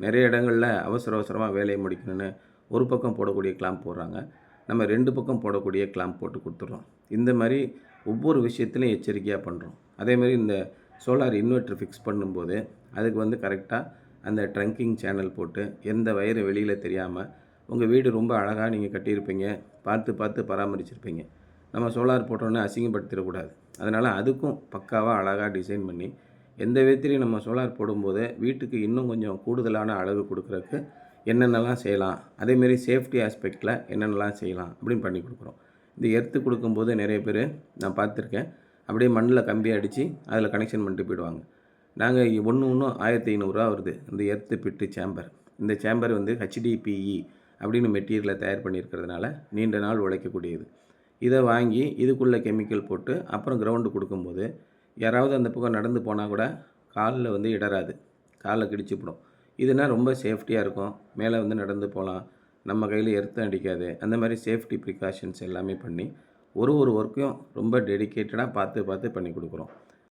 நிறைய இடங்களில் அவசர அவசரமாக வேலையை முடிக்கணும்னு ஒரு பக்கம் போடக்கூடிய கிளாம்ப் போடுறாங்க. நம்ம 2 பக்கம் போடக்கூடிய கிளாம்ப் போட்டு கொடுத்துட்றோம். இந்த மாதிரி ஒவ்வொரு விஷயத்துலையும் எச்சரிக்கையாக பண்ணுறோம். அதேமாதிரி இந்த சோலார் இன்வெர்ட்டர் ஃபிக்ஸ் பண்ணும்போது அதுக்கு வந்து கரெக்டாக அந்த ட்ரங்கிங் சேனல் போட்டு எந்த வயரு வெளியில் தெரியாமல் உங்கள் வீடு ரொம்ப அழகாக நீங்கள் கட்டியிருப்பீங்க, பார்த்து பார்த்து பராமரிச்சிருப்பீங்க. நம்ம சோலார் போட்டோன்னே அசிங்கப்படுத்திடக்கூடாது. அதனால் அதுக்கும் பக்காவாக அழகாக டிசைன் பண்ணி எந்த விதத்துலையும் நம்ம சோலார் போடும்போது வீட்டுக்கு இன்னும் கொஞ்சம் கூடுதலான அழகு கொடுக்குறதுக்கு என்னென்னலாம் செய்யலாம், அதேமாரி சேஃப்டி ஆஸ்பெக்டில் என்னென்னலாம் செய்யலாம் அப்படின்னு பண்ணி கொடுக்குறோம். இந்த எர்த்து கொடுக்கும்போது நிறைய பேர் நான் பார்த்துருக்கேன், அப்படியே மண்ணில் கம்பி அடித்து அதில் கனெக்ஷன் பண்ணிட்டு போயிடுவாங்க. நாங்கள் ஒன்றும் 1500 வருது இந்த எர்த்து பிட்டு சேம்பர். இந்த சேம்பர் வந்து HDPE அப்படின்னு மெட்டீரியலை தயார் பண்ணியிருக்கிறதுனால நீண்ட நாள் உழைக்கக்கூடியது. இதை வாங்கி இதுக்குள்ளே கெமிக்கல் போட்டு அப்புறம் கிரவுண்டு கொடுக்கும்போது யாராவது அந்த பக்கம் நடந்து போனால் கூட காலில் வந்து இடராது, காலில் கிடிச்சிப்படும். இதுனா ரொம்ப சேஃப்டியாக இருக்கும். மேலே வந்து நடந்து போகலாம், நம்ம கையில் எர்த்தும் அடிக்காது. அந்த மாதிரி சேஃப்டி ப்ரிகாஷன்ஸ் எல்லாமே பண்ணி ஒரு ஒர்க்கையும் ரொம்ப டெடிக்கேட்டடாக பார்த்து பார்த்து பண்ணி கொடுக்குறோம்.